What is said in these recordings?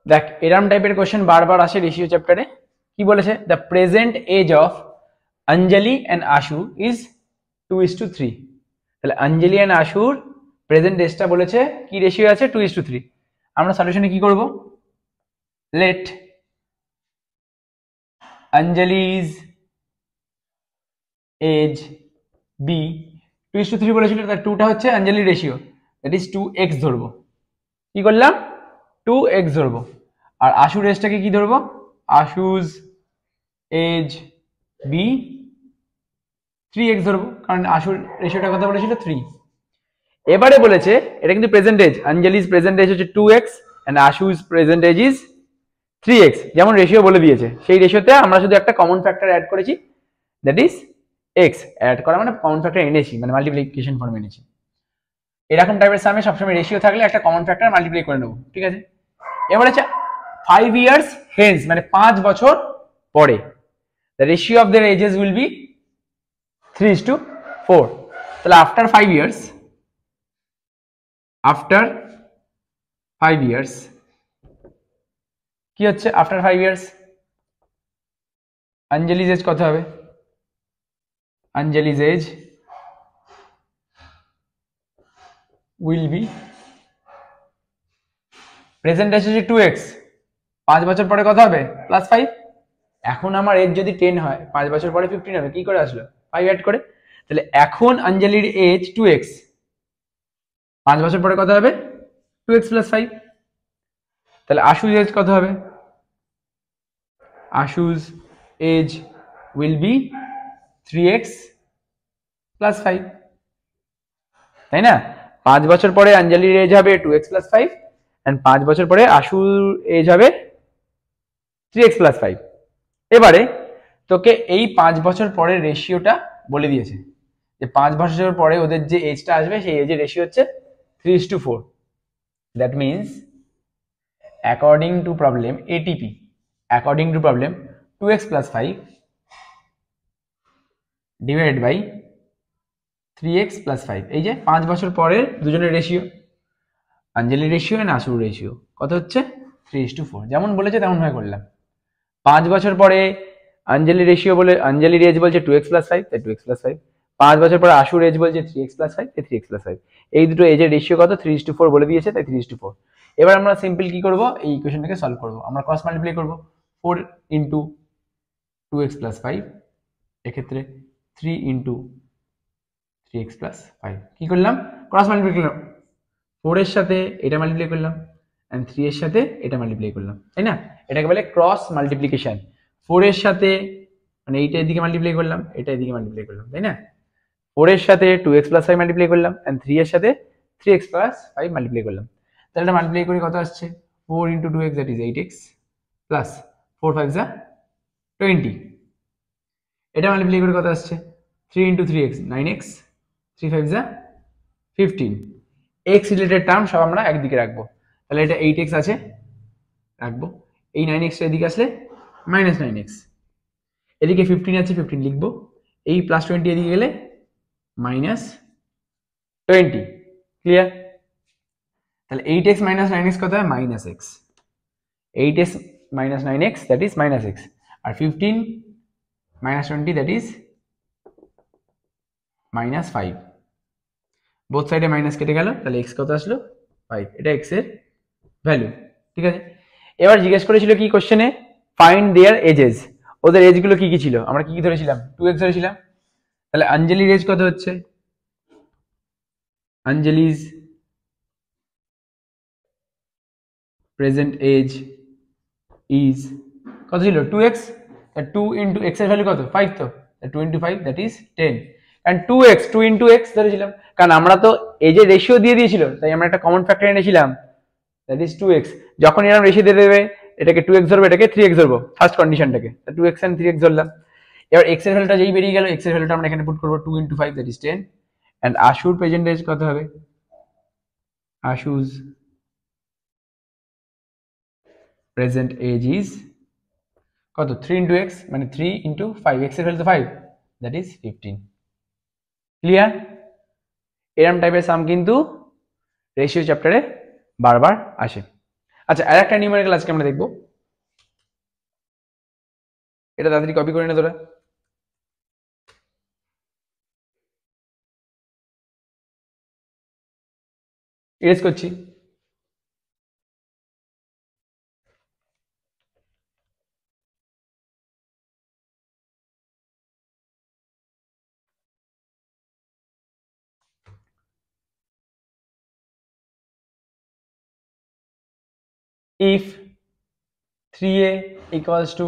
দেখ এরম টাইপের কোশ্চেন বারবার আসে রেশিও চ্যাপ্টারে। কি বলেছে, the present age of Anjali and Ashu is 2:3। তাহলে অঞ্জলি অ্যান্ড আশুর প্রেজেন্ট এজটা বলেছে কি রেশিও আছে, 2:3। আমরা সলিউশনে কি করব, লেট অঞ্জলিজ এজ বি 2:3 বলেছিল, তার 2টা হচ্ছে অঞ্জলির রেশিও, দ্যাট ইজ 2x ধরবো। কি করলাম, 2x ধরবো। আর আশুর এজটাকে কি ধরবো, আশুজ এজ বি 3x ধরবো, কারণ আশুর রেশিওটা কথা বলেছিল 3। এবারে বলেছে এটা কিন্তু present age, Anjali's present age হচ্ছে 2x and Ashu's present age is 3x। যেমন রেশিও বলে দিয়েছে, সেই রেশিওতে আমরা শুধু একটা কমন ফ্যাক্টর অ্যাড করেছি, দ্যাট ইজ x। অ্যাড করা মানে কমন ফ্যাক্টর এনেছি, মানে মাল্টিপ্লিকেশন ফর্ম এনেছি। এরকম টাইপের সামনে সবসময় রেশিও থাকলে একটা কমন ফ্যাক্টর মাল্টিপ্লাই করে নেবো, ঠিক আছে। এবার হচ্ছে 5 years hence, মানে 5 বছর পরে the ratio of their ages will be 3:4। তাহলে after 5 years কি হচ্ছে, after 5 years অঞ্জলিজ এজ কত হবে, Anjali's age will be present age হচ্ছে 2x, 5 বছর পরে কত হবে, +5। এখন আমার এজ যদি 10 হয়, 5 বছর পরে 15 হবে, কি করে আসলো, 5 অ্যাড করে। তাহলে এখন অঞ্জলির এজ 2x, 5 বছর পরে কত হবে, 2x + 5। তাহলে আশুজ এজ কত হবে, আশুজ এজ will be 3x + 5, তাই না। 5 বছর পরে অঞ্জলির এজ হবে 2x + 5 এন্ড 5 বছর পরে আশুর এজ হবে 3x + 5। এবারে তোকে এই 5 বছর পরের রেশিওটা বলে দিয়েছে, যে 5 বছর পরে ওদের যে এজটা আসবে সেই এজের রেশিও হচ্ছে 3:4। That means according to problem এটিপি, according to problem 2x + 5 divided by 3x + 5। এই যে 5 বছর পরের দুজনের রেশিও, অঞ্জলির রেশিও এন্ড আশুর রেশিও কত হচ্ছে 3:4। যেমন বলেছে তেমন ভাবে করলাম। 5 বছর পরে অঞ্জলি রেশিও বলে, অঞ্জলির এজ বলছে 2x + 5, তাই 2x + 5। 5 বছর পরে আশুর এজ বলছে 3x + 5, তাই 3x + 5। এই দুটো এজের রেশিও কত, 3:4 বলে দিয়েছে, তাই 3:4। এবার আমরা সিম্পল কি করব, এই ইকুয়েশনটাকে সলভ করব। আমরা ক্রস মাল্টিপ্লাই করব, 4 × 2x + 5, এক্ষেত্রে 3 × 3x + 5। কি করলাম, ক্রস মাল্টিপ্লাই করলাম, 4 এর সাথে এটা মাল্টিপ্লাই করলাম এন্ড 3 এর সাথে এটা মাল্টিপ্লাই করলাম, তাই না। এটাকে বলে ক্রস মাল্টিপ্লিকেশন। 4 এর সাথে মানে এইটা এদিকে মাল্টিপ্লাই করলাম, এটা এদিকে মাল্টিপ্লাই করলাম, তাই না। 4 এর সাথে 2x + 5 মাল্টিপ্লাই করলাম এন্ড 3 এর সাথে 3x + 5 মাল্টিপ্লাই করলাম। তাহলে এটা মাল্টিপ্লাই করে কত আসছে, 4 × 2x that is 8x plus 4 5 যা 20। এটা মাল্টিপ্লাই করে কত আসছে, 3 × 3x 9x, 3 5 যা 15। এক্স রিলেটেড টার্ম সব আমরা একদিকে রাখবো, তাহলে এটা 8x আছে রাখবো, এই 9x এদিকে আসলে -9x, এদিকে 15 আছে 15 লিখবো, এই +20 এদিকে গেলে -20। ক্লিয়ার। তাহলে 8x - 9x কত হয়, -x। 8x - 9x that is -x, আর 15 - 20 দ্যাট ইজ -5। বোথ সাইডে মাইনাস কেটে গেল, তাহলে x কত আসলো 5। এটা x এর ভ্যালু, ঠিক আছে। এবার জিজ্ঞেস করেছিল কি কোশ্চেনে, ফাইন্ড देयर এজেস, ওদের এজ গুলো কি কি ছিল, আমরা কি কি ধরেছিলাম, 2x ধরেছিলাম। তাহলে অঞ্জলির এজ কত হচ্ছে, অঞ্জলিজ প্রেজেন্ট এজ ইজ কত ছিল 2x, 2 × x এর ভ্যালু কত 5, তো 2 × 5 that is 10 and 2x 2 × x ধরেছিলাম, কারণ আমরা তো এজের রেশিও দিয়ে দিয়েছিল, তাই আমরা একটা কমন ফ্যাক্টর এনেছিলাম, দ্যাট ইজ 2x। যখন এরকম রেশিও দিয়ে দেবে, এটাকে 2x ধরবো, এটাকে 3x ধরবো, ফার্স্ট কন্ডিশনটাকে 2x এন্ড 3x ধরলাম। এবার x এর ভ্যালুটা যেই বেরিয়ে গেল, x এর ভ্যালুটা আমরা এখানে পুট করব, 2 × 5 দ্যাট ইজ 10 এন্ড আশুর প্রেজেন্ট এজ কত হবে, আশুজ প্রেজেন্ট এজ ইজ কত 3 × x, মানে 3 × 5, x এর ভ্যালু তো 5 দ্যাট ইজ 15। ক্লিয়ার। এরকম টাইপের সাম কিন্তু রেশিও চ্যাপ্টারে বারবার আসে। আচ্ছা, আর একটা নিউমেরিক্যাল আজকে আমরা দেখবো, এটা তাড়াতাড়ি কপি করে নে তোরা। ইরেজ করছি। if 3a equals to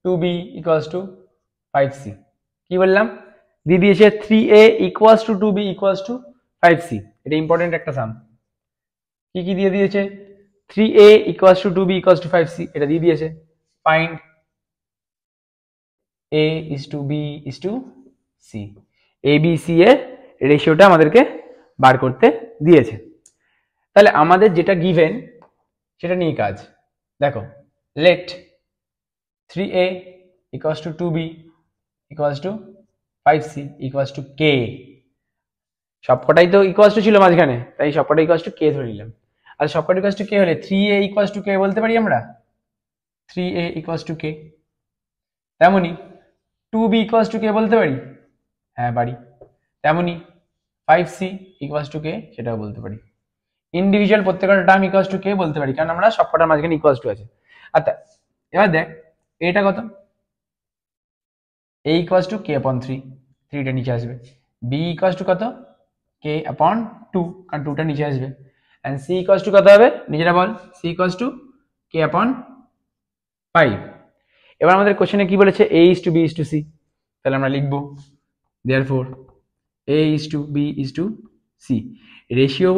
2b equals to 5c, কি বললাম, দিয়ে দিয়েছে 3a equals to 2b equals to 5c, এটা ইম্পর্টেন্ট একটা সাম। কি কি দিয়ে দিয়েছে, 3a equals to 2b equals to 5c, এটা দিয়ে দিয়েছে। Find a is to b is to c, a b c এর রেশিওটা আমাদেরকে বার করতে দিয়েছে। তাহলে আমাদের যেটা গিভেন সেটা নিয়ে কাজ। দেখো, let 3a equals to 2b equals to 5c equals to k, সবকটাই তো ইকুয়ালস টু ছিল মাঝখানে, তাই সবকটা ইকুয়ালস টু কে ধরে নিলাম। আর সবকটা ইকুয়ালস টু কে হলে 3a ইকুয়ালস টু কে বলতে পারি আমরা, 3a ইকুয়ালস টু কে। তেমনি 2b ইকুয়ালস টু কে বলতে পারি, হ্যাঁ পারি। তেমনি 5c ইকুয়ালস টু কে, সেটাও বলতে পারি। ইন্ডিভিজুয়াল প্রত্যেকটা টার্ম ইকুয়ালস টু কে বলতে পারি, কারণ আমরা সবকটার মাঝখানে ইকুয়ালস টু আছে। আচ্ছা, এবার দেখ এটা কত, a ইকুয়ালস টু কে আপন 3, 3টা নিচে আসবে। b ইকুয়ালস টু কত, কে আপন 2, কারণ 2টা নিচে আসবে। এন্ড c ইকুয়ালস টু কত হবে, নিজেরা বল, c ইকুয়ালস টু কে আপন 5। এবার আমাদের কোশ্চেনে কি বলেছে, a is to b is to c, তাহলে আমরা লিখব therefore a is to b is to c। Ratio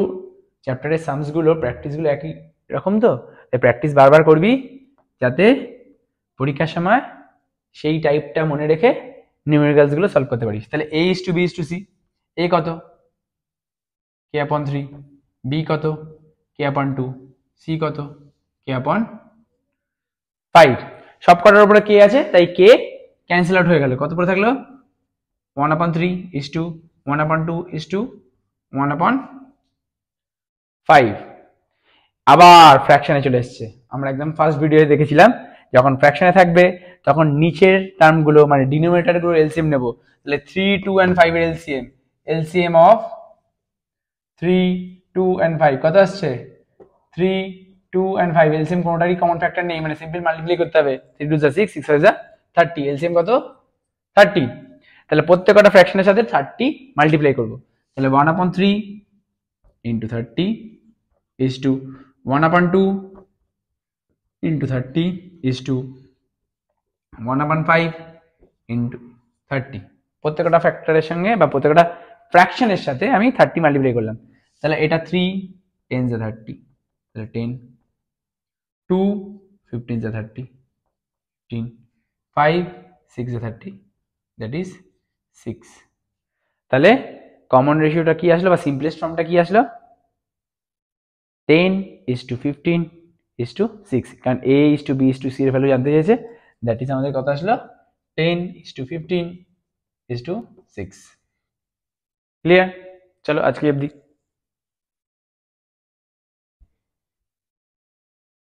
চ্যাপ্টারের সামস গুলো, প্র্যাকটিস গুলো একই রকম, তো প্র্যাকটিস বারবার করবি যাতে পরীক্ষার সময় সেই টাইপটা মনে রেখে নিউমেরিক্যালস গুলো সলভ করতে পারিস। তাহলে a is to b is to c, a কত, k upon 3, b কত, k upon 2, c কত, k upon 5। সব কটার উপরে k আছে, তাই k ক্যান্সেল আউট হয়ে গেল। কত পড়ে থাকলো, 1 upon 3 is to 1 upon 2 is to 1 upon 5। আবার ফ্র্যাকশনে চলে এসছে। আমরা একদম ফার্স্ট ভিডিওতে দেখেছিলাম যখন ফ্র্যাকশনে থাকবে তখন নিচের টার্মগুলো মানে ডিনোমিনেটরগুলো এলসিএম নেব। তাহলে 3, 2 and 5 এর এলসিএম, এলসিএম অফ 3, 2 and 5 কত আসছে, 3, 2 and 5, এলসিএম কোনোটারই কমন ফ্যাক্টর নেই, মানে সিম্পল মাল্টিপ্লাই করতে হবে। 3 2 6, 6 5 30, এলসিএম কত 30। তাহলে প্রত্যেকটা ফ্র্যাকশনের সাথে 30 মাল্টিপ্লাই করব। তাহলে 1 upon 3 into 30 is to 1 upon 2 into 30 is to 1 upon 5 into 30। প্রত্যেকটা ফ্যাক্টরের সঙ্গে বা প্রত্যেকটা ফ্র্যাকশনের সাথে আমি 30 মাল্টিপ্লাই করলাম। তাহলে এটা 3 10 যা 30, তাহলে 10, 2 15 যা 30, 15, 5 6 যা 30, দ্যাট ইজ 6। তাহলে কমন রেশিওটা কি আসলো বা সিম্পলেস্ট ফর্মটা কি আসলো, 10 is to 15 is to 6, কারণ a is to b is to c এর ভ্যালু জানতে চেয়েছে, দ্যাট ইজ আমাদের কত আসলো, 10 is to 15 is to 6। Clear? চলো আজকে অবধি।